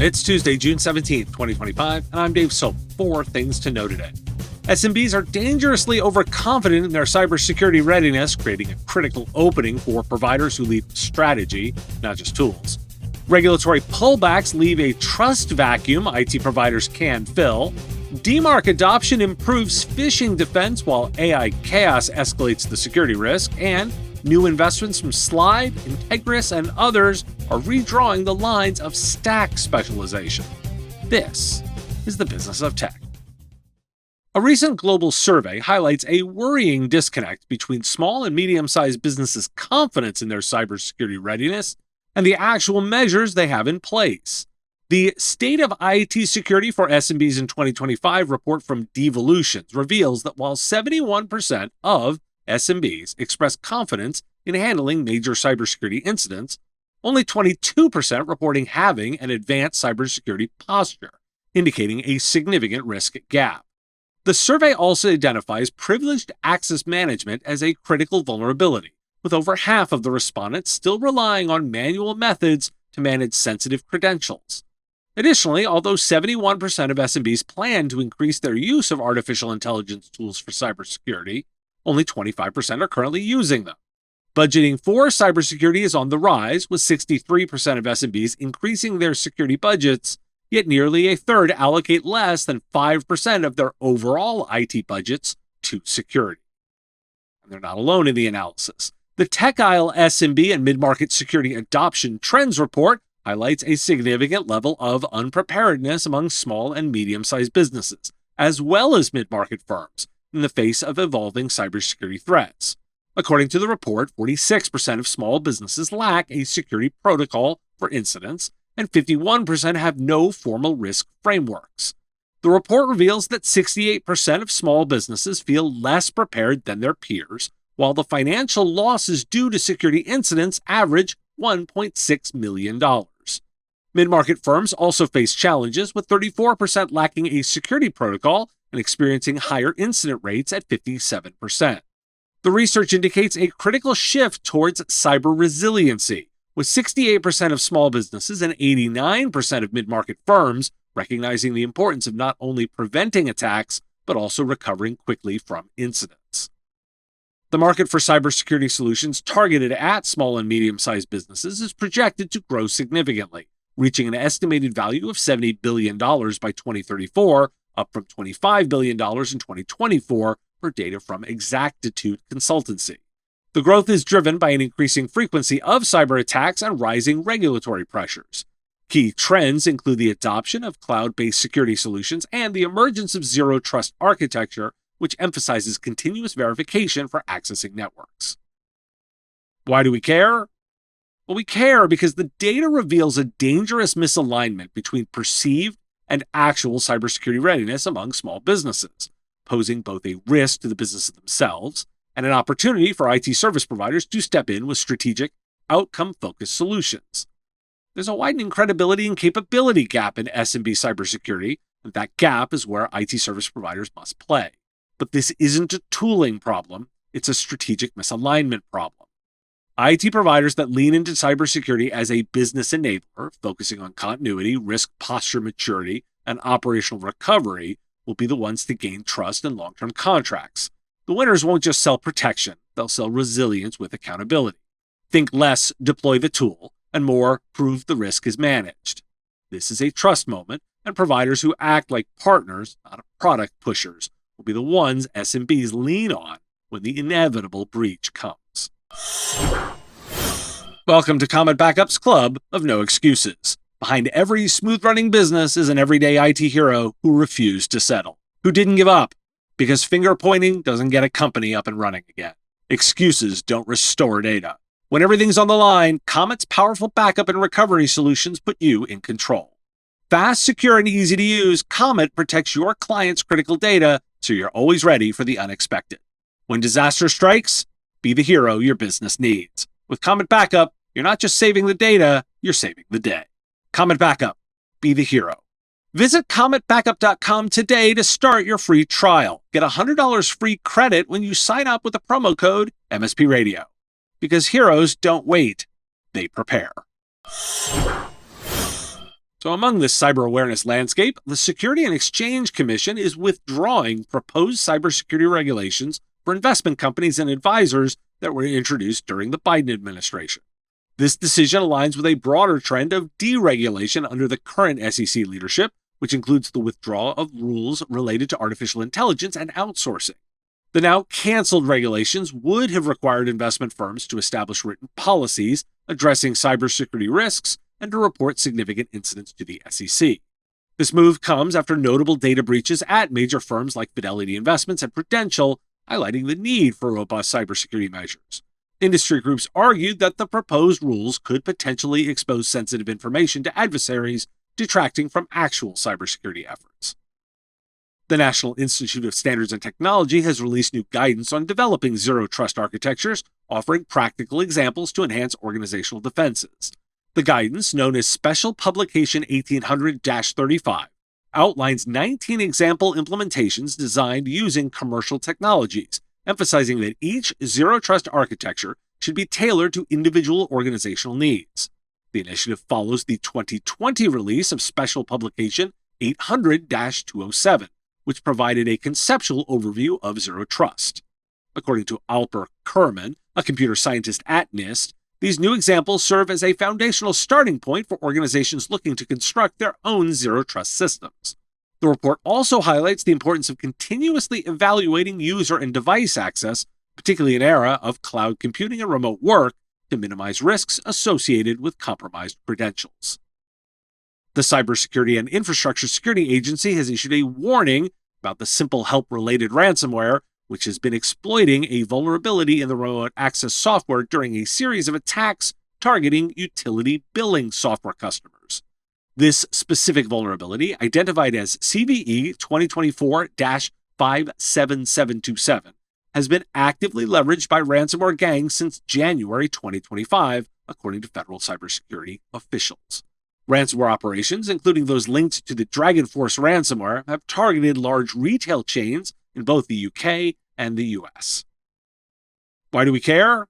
It's Tuesday, June 17th, 2025, and I'm Dave Soap. 4 things to know today. SMBs are dangerously overconfident in their cybersecurity readiness, creating a critical opening for providers who lead strategy, not just tools. Regulatory pullbacks leave a trust vacuum IT providers can fill. DMARC adoption improves phishing defense while AI chaos escalates the security risk. And new investments from Slide, Integris, and others are redrawing the lines of stack specialization. This is the business of tech. A recent global survey highlights a worrying disconnect between small and medium-sized businesses' confidence in their cybersecurity readiness and the actual measures they have in place. The State of IT Security for SMBs in 2025 report from Deregulates reveals that while 71% of SMBs express confidence in handling major cybersecurity incidents, only 22% reporting having an advanced cybersecurity posture, indicating a significant risk gap. The survey also identifies privileged access management as a critical vulnerability, with over half of the respondents still relying on manual methods to manage sensitive credentials. Additionally, although 71% of SMBs plan to increase their use of artificial intelligence tools for cybersecurity, only 25% are currently using them. Budgeting for cybersecurity is on the rise, with 63% of SMBs increasing their security budgets, yet nearly a third allocate less than 5% of their overall IT budgets to security. And they're not alone in the analysis. The Tech Isle SMB and Mid-Market Security Adoption Trends Report highlights a significant level of unpreparedness among small and medium-sized businesses, as well as mid-market firms, in the face of evolving cybersecurity threats. According to the report, 46% of small businesses lack a security protocol for incidents, and 51% have no formal risk frameworks. The report reveals that 68% of small businesses feel less prepared than their peers, while the financial losses due to security incidents average $1.6 million. Mid-market firms also face challenges, with 34% lacking a security protocol and experiencing higher incident rates at 57%. The research indicates a critical shift towards cyber resiliency, with 68% of small businesses and 89% of mid-market firms recognizing the importance of not only preventing attacks, but also recovering quickly from incidents. The market for cybersecurity solutions targeted at small and medium-sized businesses is projected to grow significantly, reaching an estimated value of $70 billion by 2034, up from $25 billion in 2024 per data from Exactitude Consultancy. The growth is driven by an increasing frequency of cyber attacks and rising regulatory pressures. Key trends include the adoption of cloud-based security solutions and the emergence of zero-trust architecture, which emphasizes continuous verification for accessing networks. Why do we care? Well, we care because the data reveals a dangerous misalignment between perceived and actual cybersecurity readiness among small businesses, posing both a risk to the businesses themselves and an opportunity for IT service providers to step in with strategic, outcome-focused solutions. There's a widening credibility and capability gap in SMB cybersecurity, and that gap is where IT service providers must play. But this isn't a tooling problem, it's a strategic misalignment problem. IT providers that lean into cybersecurity as a business enabler, focusing on continuity, risk posture maturity, and operational recovery, will be the ones to gain trust and long-term contracts. The winners won't just sell protection, they'll sell resilience with accountability. Think less, deploy the tool, and more, prove the risk is managed. This is a trust moment, and providers who act like partners, not product pushers, will be the ones SMBs lean on when the inevitable breach comes. Welcome to Comet Backup's Club of No Excuses. Behind every smooth-running business is an everyday IT hero who refused to settle, who didn't give up, because finger-pointing doesn't get a company up and running again. Excuses don't restore data. When everything's on the line, Comet's powerful backup and recovery solutions put you in control. Fast, secure, and easy to use, Comet protects your client's critical data so you're always ready for the unexpected. When disaster strikes, be the hero your business needs. With Comet Backup, you're not just saving the data, you're saving the day. Comet Backup. Be the hero. Visit CometBackup.com today to start your free trial. Get $100 free credit when you sign up with the promo code MSP Radio. Because heroes don't wait, they prepare. So among this cyber awareness landscape, the Security and Exchange Commission is withdrawing proposed cybersecurity regulations for investment companies and advisors that were introduced during the Biden administration. This decision aligns with a broader trend of deregulation under the current SEC leadership, which includes the withdrawal of rules related to artificial intelligence and outsourcing. The now canceled regulations would have required investment firms to establish written policies addressing cybersecurity risks and to report significant incidents to the SEC. This move comes after notable data breaches at major firms like Fidelity Investments and Prudential, highlighting the need for robust cybersecurity measures. Industry groups argued that the proposed rules could potentially expose sensitive information to adversaries, detracting from actual cybersecurity efforts. The National Institute of Standards and Technology has released new guidance on developing zero-trust architectures, offering practical examples to enhance organizational defenses. The guidance, known as Special Publication 1800-35, outlines 19 example implementations designed using commercial technologies, emphasizing that each zero-trust architecture should be tailored to individual organizational needs. The initiative follows the 2020 release of Special Publication 800-207, which provided a conceptual overview of zero trust. According to Alper Kerman, a computer scientist at NIST, these new examples serve as a foundational starting point for organizations looking to construct their own zero-trust systems. The report also highlights the importance of continuously evaluating user and device access, particularly in an era of cloud computing and remote work, to minimize risks associated with compromised credentials. The Cybersecurity and Infrastructure Security Agency has issued a warning about the Simple Help-related ransomware, which has been exploiting a vulnerability in the remote access software during a series of attacks targeting utility billing software customers. This specific vulnerability, identified as CVE 2024-57727, has been actively leveraged by ransomware gangs since January 2025, according to federal cybersecurity officials. Ransomware operations, including those linked to the Dragonforce ransomware, have targeted large retail chains in both the UK and the US. Why do we care?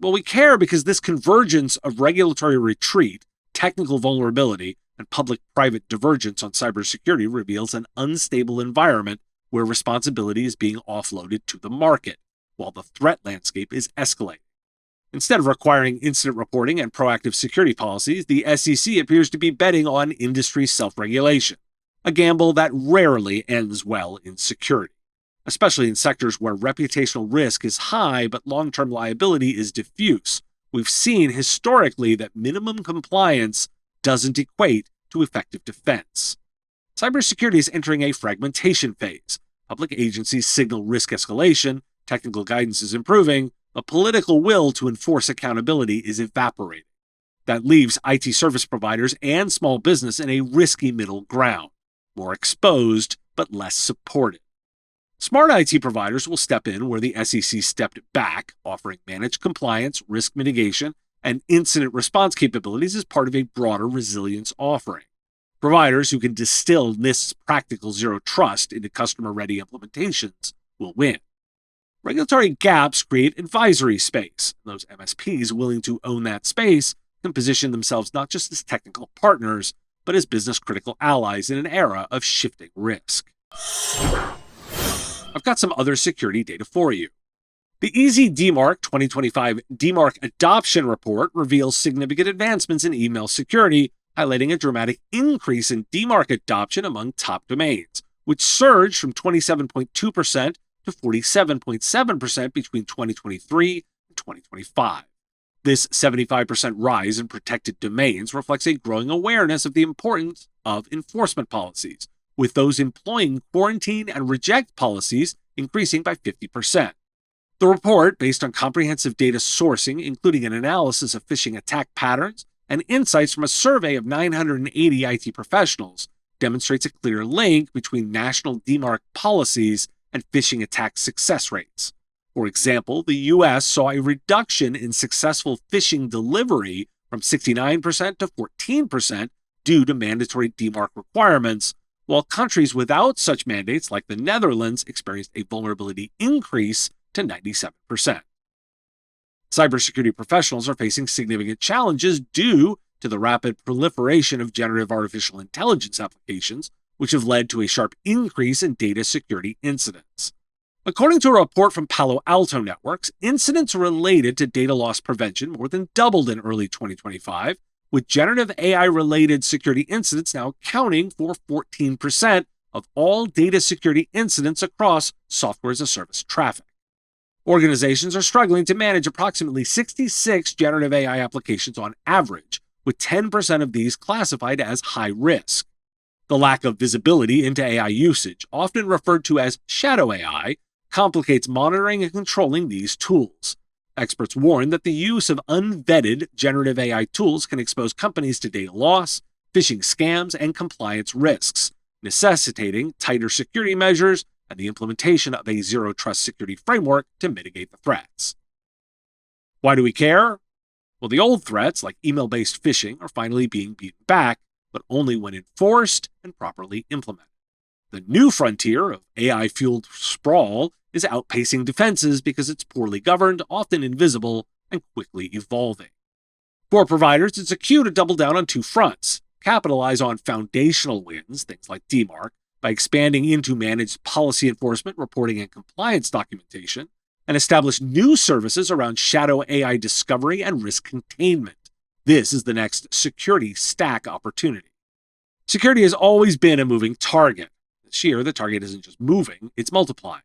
Well, we care because this convergence of regulatory retreat, technical vulnerability, and public-private divergence on cybersecurity reveals an unstable environment where responsibility is being offloaded to the market, while the threat landscape is escalating. Instead of requiring incident reporting and proactive security policies, the SEC appears to be betting on industry self-regulation, a gamble that rarely ends well in security, especially in sectors where reputational risk is high but long-term liability is diffuse. We've seen historically that minimum compliance doesn't equate to effective defense. Cybersecurity is entering a fragmentation phase. Public agencies signal risk escalation, technical guidance is improving, but political will to enforce accountability is evaporating. That leaves IT service providers and small business in a risky middle ground, more exposed but less supported. Smart IT providers will step in where the SEC stepped back, offering managed compliance, risk mitigation, and incident response capabilities as part of a broader resilience offering. Providers who can distill NIST's practical zero trust into customer-ready implementations will win. Regulatory gaps create advisory space. Those MSPs willing to own that space can position themselves not just as technical partners, but as business-critical allies in an era of shifting risk. I've got some other security data for you. The Easy DMARC 2025 DMARC Adoption Report reveals significant advancements in email security, highlighting a dramatic increase in DMARC adoption among top domains, which surged from 27.2% to 47.7% between 2023 and 2025. This 75% rise in protected domains reflects a growing awareness of the importance of enforcement policies, with those employing quarantine and reject policies increasing by 50%. The report, based on comprehensive data sourcing, including an analysis of phishing attack patterns and insights from a survey of 980 IT professionals, demonstrates a clear link between national DMARC policies and phishing attack success rates. For example, the U.S. saw a reduction in successful phishing delivery from 69% to 14% due to mandatory DMARC requirements, while countries without such mandates, like the Netherlands, experienced a vulnerability increase to 97%. Cybersecurity professionals are facing significant challenges due to the rapid proliferation of generative artificial intelligence applications, which have led to a sharp increase in data security incidents. According to a report from Palo Alto Networks, incidents related to data loss prevention more than doubled in early 2025, with generative AI-related security incidents now accounting for 14% of all data security incidents across software-as-a-service traffic. Organizations are struggling to manage approximately 66 generative AI applications on average, with 10% of these classified as high risk. The lack of visibility into AI usage, often referred to as shadow AI, complicates monitoring and controlling these tools. Experts warn that the use of unvetted generative AI tools can expose companies to data loss, phishing scams, and compliance risks, necessitating tighter security measures and the implementation of a zero-trust security framework to mitigate the threats. Why do we care? Well, the old threats, like email-based phishing, are finally being beaten back, but only when enforced and properly implemented. The new frontier of AI-fueled sprawl is outpacing defenses because it's poorly governed, often invisible, and quickly evolving. For providers, it's a cue to double down on two fronts: capitalize on foundational wins, things like DMARC, by expanding into managed policy enforcement, reporting, and compliance documentation, and establish new services around shadow AI discovery and risk containment. This is the next security stack opportunity. Security has always been a moving target. This year, the target isn't just moving, it's multiplying.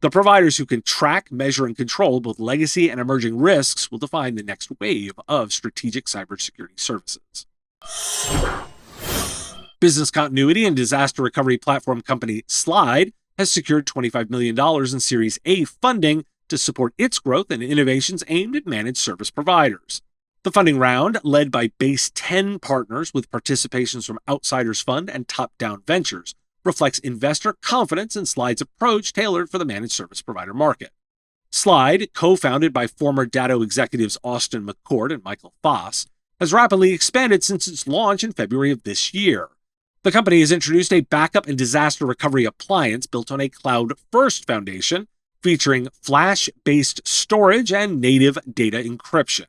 The providers who can track, measure, and control both legacy and emerging risks will define the next wave of strategic cybersecurity services. Business continuity and disaster recovery platform company Slide has secured $25 million in Series A funding to support its growth and innovations aimed at managed service providers. The funding round, led by Base 10 partners with participations from Outsiders Fund and Top Down Ventures, reflects investor confidence in Slide's approach tailored for the managed service provider market. Slide, co-founded by former Datto executives Austin McCord and Michael Foss, has rapidly expanded since its launch in February of this year. The company has introduced a backup and disaster recovery appliance built on a cloud-first foundation, featuring flash-based storage and native data encryption.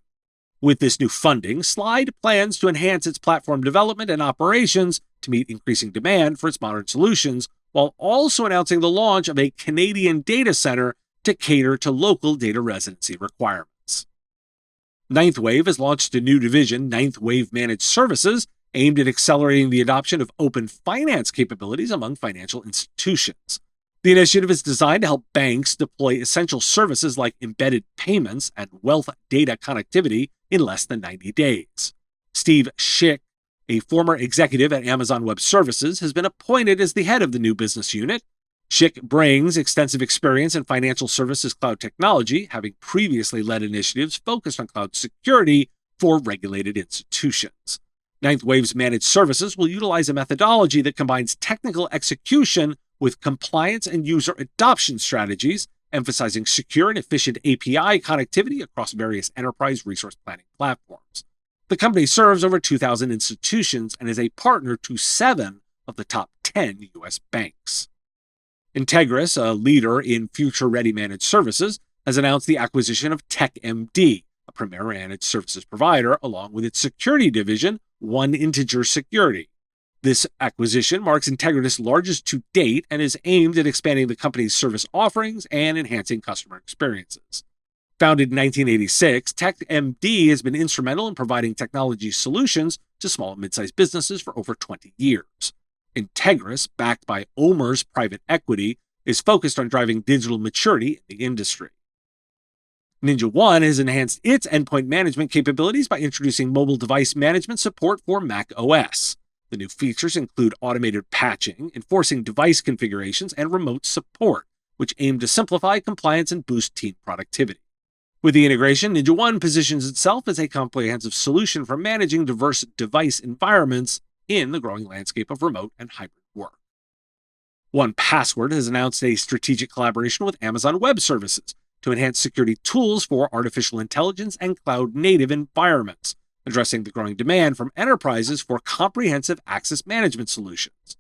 With this new funding, Slide plans to enhance its platform development and operations to meet increasing demand for its modern solutions, while also announcing the launch of a Canadian data center to cater to local data residency requirements. Ninth Wave has launched a new division, Ninth Wave Managed Services, aimed at accelerating the adoption of open finance capabilities among financial institutions. The initiative is designed to help banks deploy essential services like embedded payments and wealth data connectivity in less than 90 days. Steve Schick, a former executive at Amazon Web Services, has been appointed as the head of the new business unit. Schick brings extensive experience in financial services cloud technology, having previously led initiatives focused on cloud security for regulated institutions. Ninth Wave's managed services will utilize a methodology that combines technical execution with compliance and user adoption strategies, emphasizing secure and efficient API connectivity across various enterprise resource planning platforms. The company serves over 2,000 institutions and is a partner to 7 of the top 10 U.S. banks. Integris, a leader in future-ready managed services, has announced the acquisition of TechMD, a premier managed services provider, along with its security division, One Integer Security. This acquisition marks Integris' largest to date and is aimed at expanding the company's service offerings and enhancing customer experiences. Founded in 1986, TechMD has been instrumental in providing technology solutions to small and mid-sized businesses for over 20 years. Integris, backed by OMERS Private Equity, is focused on driving digital maturity in the industry. NinjaOne has enhanced its endpoint management capabilities by introducing mobile device management support for Mac OS. The new features include automated patching, enforcing device configurations, and remote support, which aim to simplify compliance and boost team productivity. With the integration, NinjaOne positions itself as a comprehensive solution for managing diverse device environments in the growing landscape of remote and hybrid work. 1Password has announced a strategic collaboration with Amazon Web Services to enhance security tools for artificial intelligence and cloud-native environments, addressing the growing demand from enterprises for comprehensive access management solutions.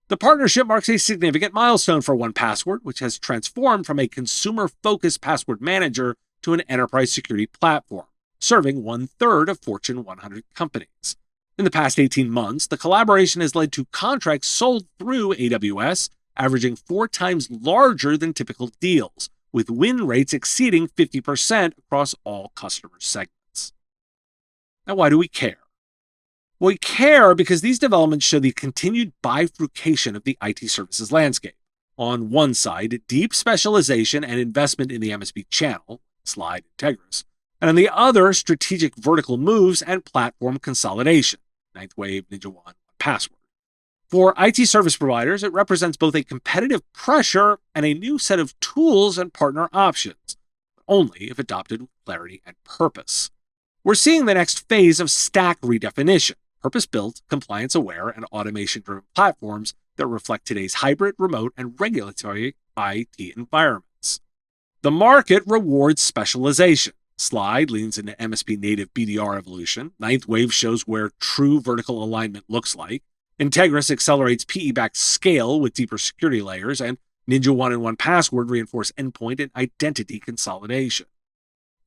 The partnership marks a significant milestone for 1Password, which has transformed from a consumer-focused password manager to an enterprise security platform, serving 1/3 of Fortune 100 companies. In the past 18 months, the collaboration has led to contracts sold through AWS averaging 4 times larger than typical deals, with win rates exceeding 50% across all customer segments. Now, why do we care? Well, we care because these developments show the continued bifurcation of the IT services landscape. On one side, deep specialization and investment in the MSP channel, Slide Integris, and on the other, strategic vertical moves and platform consolidation, Ninth Wave, NinjaOne, Password. For IT service providers, it represents both a competitive pressure and a new set of tools and partner options, but only if adopted with clarity and purpose. We're seeing the next phase of stack redefinition, purpose-built, compliance-aware, and automation-driven platforms that reflect today's hybrid, remote, and regulatory IT environments. The market rewards specialization. Slide leans into MSP-native BDR evolution. Ninth Wave shows where true vertical alignment looks like. Integris accelerates PE-backed scale with deeper security layers, and NinjaOne and 1Password reinforce endpoint and identity consolidation.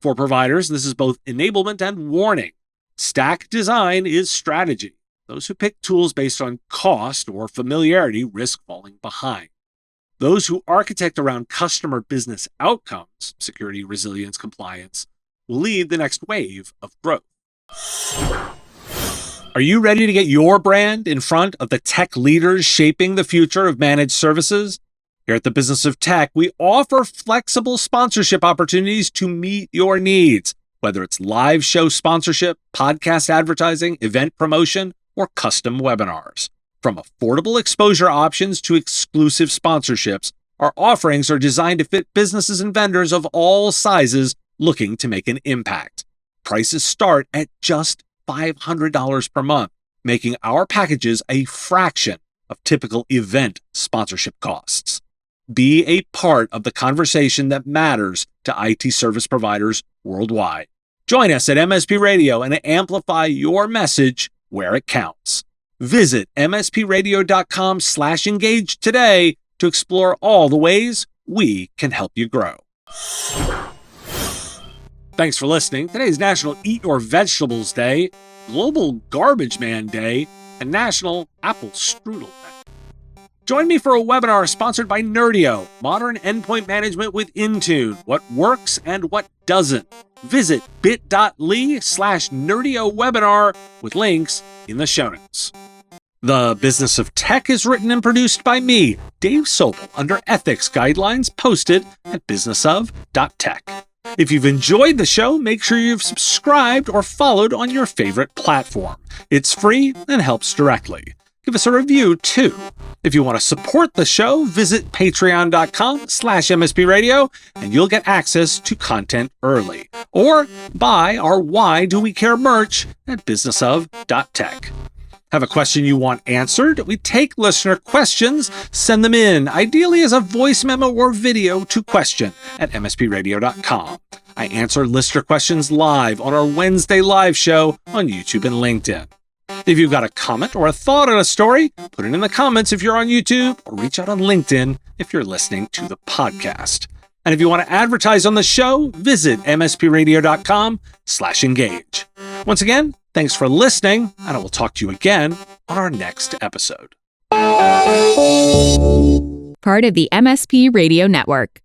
For providers, this is both enablement and warning. Stack design is strategy. Those who pick tools based on cost or familiarity risk falling behind. Those who architect around customer business outcomes, security, resilience, compliance, will lead the next wave of growth. Are you ready to get your brand in front of the tech leaders shaping the future of managed services? Here at the Business of Tech, we offer flexible sponsorship opportunities to meet your needs, whether it's live show sponsorship, podcast advertising, event promotion, or custom webinars. From affordable exposure options to exclusive sponsorships, our offerings are designed to fit businesses and vendors of all sizes looking to make an impact. Prices start at just $500 per month, making our packages a fraction of typical event sponsorship costs. Be a part of the conversation that matters to IT service providers worldwide. Join us at MSP Radio and amplify your message where it counts. Visit mspradio.com/engage today to explore all the ways we can help you grow. Thanks for listening. Today is National Eat Your Vegetables Day, Global Garbage Man Day, and National Apple Strudel Day. Join me for a webinar sponsored by Nerdio, Modern Endpoint Management with Intune, what works and what doesn't. Visit bit.ly/Nerdio webinar with links in the show notes. The Business of Tech is written and produced by me, Dave Sobel, under ethics guidelines posted at businessof.tech. If you've enjoyed the show, make sure you've subscribed or followed on your favorite platform. It's free and helps directly. Give us a review, too. If you want to support the show, visit patreon.com/MSPRadio, and you'll get access to content early. Or buy our Why Do We Care merch at businessof.tech. Have a question you want answered? We take listener questions, send them in, ideally as a voice memo or video to question@mspradio.com. I answer listener questions live on our Wednesday live show on YouTube and LinkedIn. If you've got a comment or a thought on a story, put it in the comments if you're on YouTube, or reach out on LinkedIn if you're listening to the podcast. And if you want to advertise on the show, visit mspradio.com/engage. Once again, thanks for listening, and I will talk to you again on our next episode. Part of the MSP Radio Network.